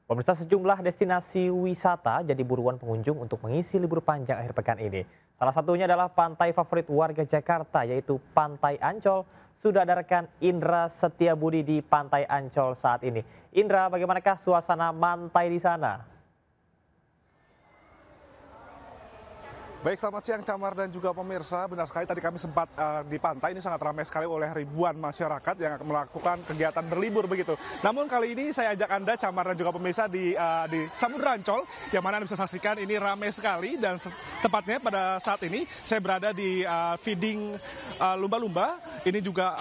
Pemirsa, sejumlah destinasi wisata jadi buruan pengunjung untuk mengisi libur panjang akhir pekan ini. Salah satunya adalah pantai favorit warga Jakarta, yaitu Pantai Ancol. Sudah ada rekan Indra Setiabudi di Pantai Ancol saat ini. Indra, bagaimanakah suasana pantai di sana? Baik, selamat siang Camar dan juga pemirsa. Benar sekali, tadi kami sempat di pantai ini sangat ramai sekali oleh ribuan masyarakat yang melakukan kegiatan berlibur begitu. Namun kali ini saya ajak Anda, Camar dan juga pemirsa di Samudra Ancol, yang mana Anda bisa saksikan ini ramai sekali, dan tepatnya pada saat ini saya berada di feeding lumba-lumba. Ini juga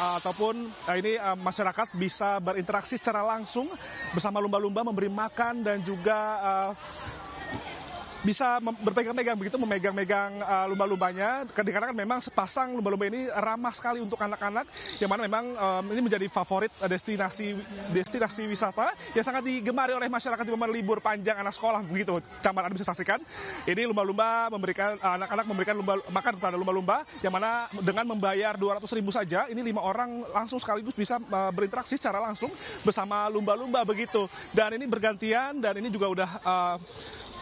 masyarakat bisa berinteraksi secara langsung bersama lumba-lumba, memberi makan dan juga bisa berpegang-pegang begitu, memegang-megang lumba-lumbanya, dikarenakan memang sepasang lumba-lumba ini ramah sekali untuk anak-anak, yang mana memang ini menjadi favorit destinasi wisata yang sangat digemari oleh masyarakat di momen libur panjang anak sekolah begitu. Camar, Anda bisa saksikan ini lumba-lumba anak-anak memberikan makan kepada lumba-lumba, yang mana dengan membayar 200.000 saja, ini 5 orang langsung sekaligus bisa berinteraksi secara langsung bersama lumba-lumba begitu. Dan ini bergantian, dan ini juga udah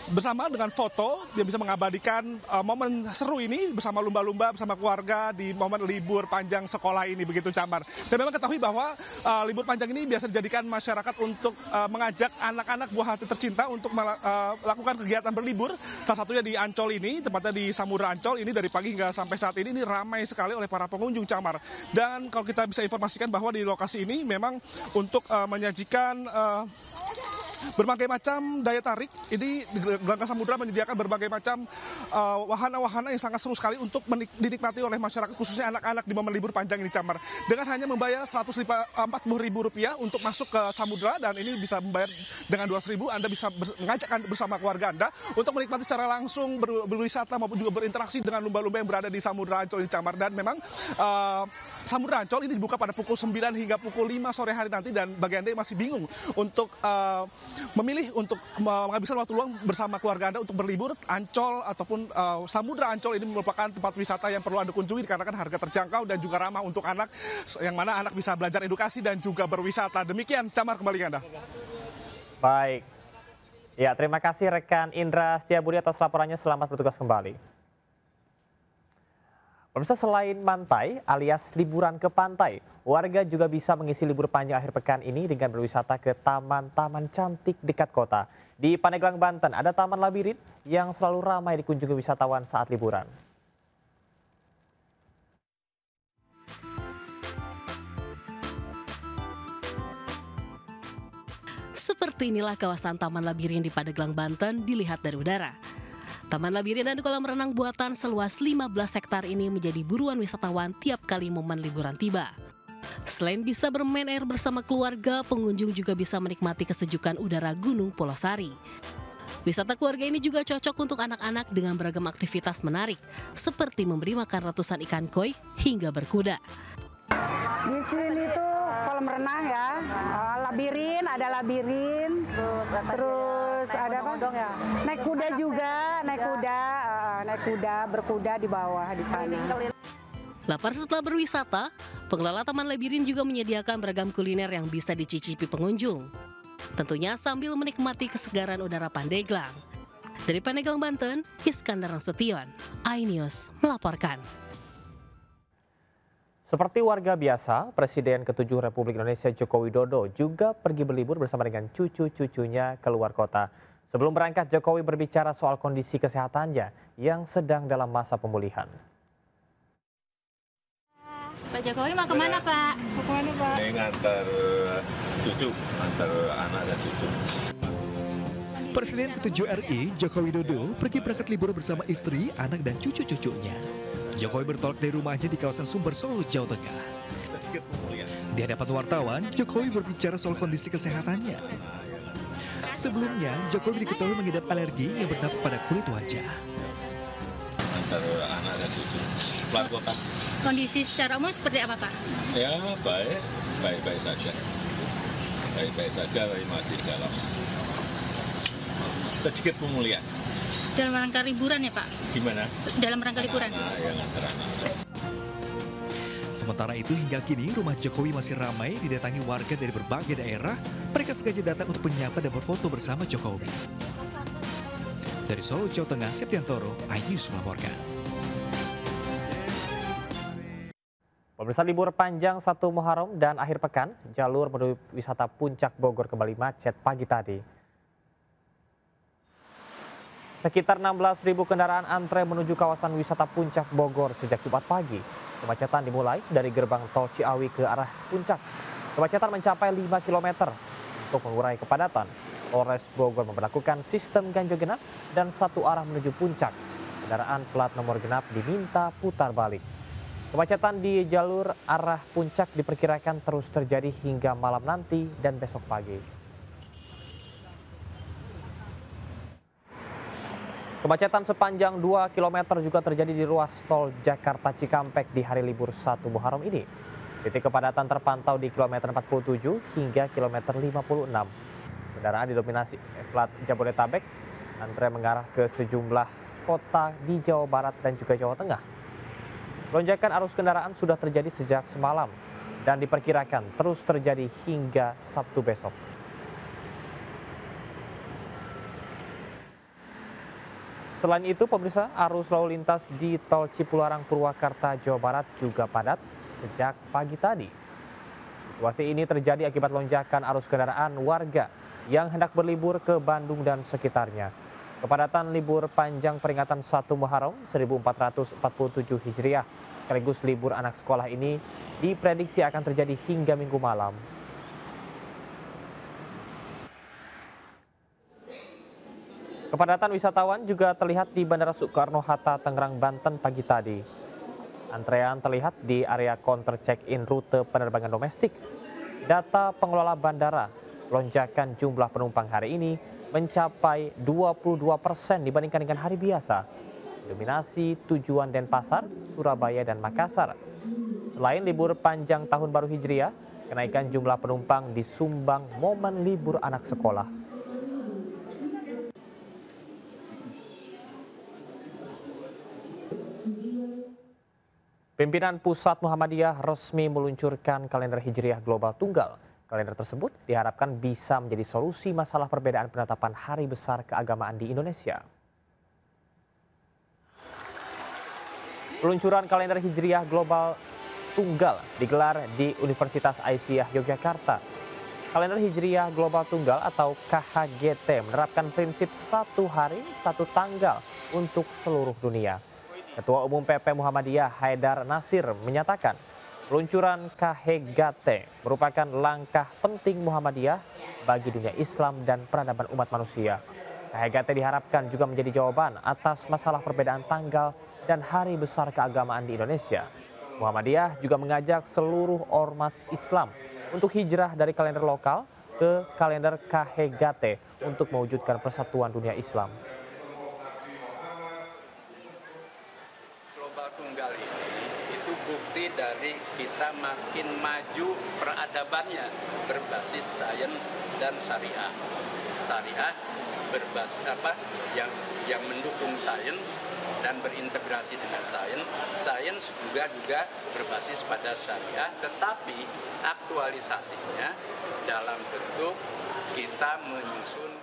bersama dengan foto yang bisa mengabadikan momen seru ini bersama lumba-lumba, bersama keluarga di momen libur panjang sekolah ini begitu, Camar. Dan memang ketahui bahwa libur panjang ini biasa dijadikan masyarakat untuk mengajak anak-anak buah hati tercinta untuk melakukan kegiatan berlibur. Salah satunya di Ancol ini, tepatnya di Samudra Ancol ini, dari pagi hingga sampai saat ini ramai sekali oleh para pengunjung, Camar. Dan kalau kita bisa informasikan bahwa di lokasi ini memang untuk menyajikan berbagai macam daya tarik. Ini Gelanggang Samudra menyediakan berbagai macam wahana-wahana yang sangat seru sekali untuk dinikmati oleh masyarakat, khususnya anak-anak di momen libur panjang ini, Camar. Dengan hanya membayar Rp140.000 untuk masuk ke Samudra, dan ini bisa membayar dengan Rp200.000, Anda bisa mengajak bersama keluarga Anda untuk menikmati secara langsung berwisata maupun juga berinteraksi dengan lumba-lumba yang berada di Samudra Ancol ini, Camar. Dan memang Samudra Ancol ini dibuka pada pukul 9 hingga pukul 5 sore hari nanti, dan bagi Anda yang masih bingung untuk memilih untuk menghabiskan waktu luang bersama keluarga Anda untuk berlibur, Ancol ataupun Samudra Ancol ini merupakan tempat wisata yang perlu Anda kunjungi dikarenakan harga terjangkau dan juga ramah untuk anak, yang mana anak bisa belajar edukasi dan juga berwisata. Demikian, Camar, kembali ke Anda. Baik. Ya, terima kasih rekan Indra Setiabudi atas laporannya. Selamat bertugas kembali. Pemirsa, selain pantai alias liburan ke pantai, warga juga bisa mengisi libur panjang akhir pekan ini dengan berwisata ke taman-taman cantik dekat kota. Di Pandeglang, Banten, ada Taman Labirin yang selalu ramai dikunjungi wisatawan saat liburan. Seperti inilah kawasan Taman Labirin di Pandeglang, Banten dilihat dari udara. Taman Labirin dan kolam renang buatan seluas 15 hektar ini menjadi buruan wisatawan tiap kali momen liburan tiba. Selain bisa bermain air bersama keluarga, pengunjung juga bisa menikmati kesejukan udara Gunung Polosari. Wisata keluarga ini juga cocok untuk anak-anak dengan beragam aktivitas menarik, seperti memberi makan ratusan ikan koi hingga berkuda. Di sini tuh kolam renang ya, ada labirin, terus ada apa? Ya? Naik kuda juga, naik kuda, berkuda di bawah di sana. Lapar setelah berwisata, pengelola Taman Labirin juga menyediakan beragam kuliner yang bisa dicicipi pengunjung. Tentunya sambil menikmati kesegaran udara Pandeglang. Dari Pandeglang, Banten, Iskandar Nasution, iNews melaporkan. Seperti warga biasa, Presiden ke-7 Republik Indonesia Joko Widodo juga pergi berlibur bersama dengan cucu-cucunya keluar kota. Sebelum berangkat, Jokowi berbicara soal kondisi kesehatannya yang sedang dalam masa pemulihan. Pak Jokowi mau kemana, Pak? Mau kemana, Pak? Ini ngantar cucu, ngantar anak dan cucu. Presiden ke-7 RI, Joko Widodo, pergi berangkat libur bersama istri, anak dan cucu-cucunya. Jokowi bertolak dari rumahnya di kawasan Sumber, Solo, Jawa Tengah. Di hadapan wartawan, Jokowi berbicara soal kondisi kesehatannya. Sebelumnya, Jokowi diketahui mengidap alergi yang berdampak pada kulit wajah. Antar anak dan cucu, keluar kota. Kondisi secara umum seperti apa, Pak? Ya, baik-baik saja. Baik-baik saja, tapi masih dalam sedikit pemulihan. Dalam rangka liburan ya, Pak? Gimana? Dalam rangka liburan. Yang ngantar anak. Sementara itu hingga kini rumah Jokowi masih ramai didatangi warga dari berbagai daerah. Mereka sengaja datang untuk menyapa dan berfoto bersama Jokowi. Dari Solo, Jawa Tengah, Septiantoro, iNews melaporkan. Pemirsa, libur panjang 1 Muharram dan akhir pekan, jalur menuju wisata Puncak Bogor kembali macet pagi tadi. Sekitar 16.000 kendaraan antre menuju kawasan wisata Puncak Bogor sejak Jumat pagi. Kemacetan dimulai dari gerbang tol Ciawi ke arah Puncak. Kemacetan mencapai 5 km. Untuk mengurai kepadatan, Polres Bogor memperlakukan sistem ganjil genap dan satu arah menuju Puncak. Kendaraan plat nomor genap diminta putar balik. Kemacetan di jalur arah Puncak diperkirakan terus terjadi hingga malam nanti dan besok pagi. Kemacetan sepanjang 2 km juga terjadi di ruas tol Jakarta Cikampek di hari libur 1 Muharram ini. Titik kepadatan terpantau di kilometer 47 hingga kilometer 56. Kendaraan didominasi plat Jabodetabek, antre mengarah ke sejumlah kota di Jawa Barat dan juga Jawa Tengah. Lonjakan arus kendaraan sudah terjadi sejak semalam dan diperkirakan terus terjadi hingga Sabtu besok. Selain itu, pemirsa, arus lalu lintas di tol Cipularang Purwakarta, Jawa Barat juga padat sejak pagi tadi. Situasi ini terjadi akibat lonjakan arus kendaraan warga yang hendak berlibur ke Bandung dan sekitarnya. Kepadatan libur panjang peringatan 1 Muharram 1447 Hijriah sekaligus libur anak sekolah ini diprediksi akan terjadi hingga Minggu malam. Kepadatan wisatawan juga terlihat di Bandara Soekarno-Hatta, Tangerang, Banten pagi tadi. Antrean terlihat di area counter check-in rute penerbangan domestik. Data pengelola bandara, lonjakan jumlah penumpang hari ini mencapai 22% dibandingkan dengan hari biasa. Dominasi tujuan Denpasar, Surabaya, dan Makassar. Selain libur panjang Tahun Baru Hijriah, kenaikan jumlah penumpang disumbang momen libur anak sekolah. Pimpinan Pusat Muhammadiyah resmi meluncurkan kalender Hijriah Global Tunggal. Kalender tersebut diharapkan bisa menjadi solusi masalah perbedaan penetapan hari besar keagamaan di Indonesia. Peluncuran kalender Hijriah Global Tunggal digelar di Universitas Aisyah Yogyakarta. Kalender Hijriah Global Tunggal atau KHGT menerapkan prinsip satu hari, satu tanggal untuk seluruh dunia. Ketua Umum PP Muhammadiyah Haidar Nasir menyatakan, peluncuran KHGT merupakan langkah penting Muhammadiyah bagi dunia Islam dan peradaban umat manusia. KHGT diharapkan juga menjadi jawaban atas masalah perbedaan tanggal dan hari besar keagamaan di Indonesia. Muhammadiyah juga mengajak seluruh ormas Islam untuk hijrah dari kalender lokal ke kalender KHGT untuk mewujudkan persatuan dunia Islam. Tunggal ini itu bukti dari kita makin maju peradabannya berbasis sains dan syariah. Syariah berbasis yang mendukung sains dan berintegrasi dengan sains. Sains juga berbasis pada syariah, tetapi aktualisasinya dalam bentuk kita menyusun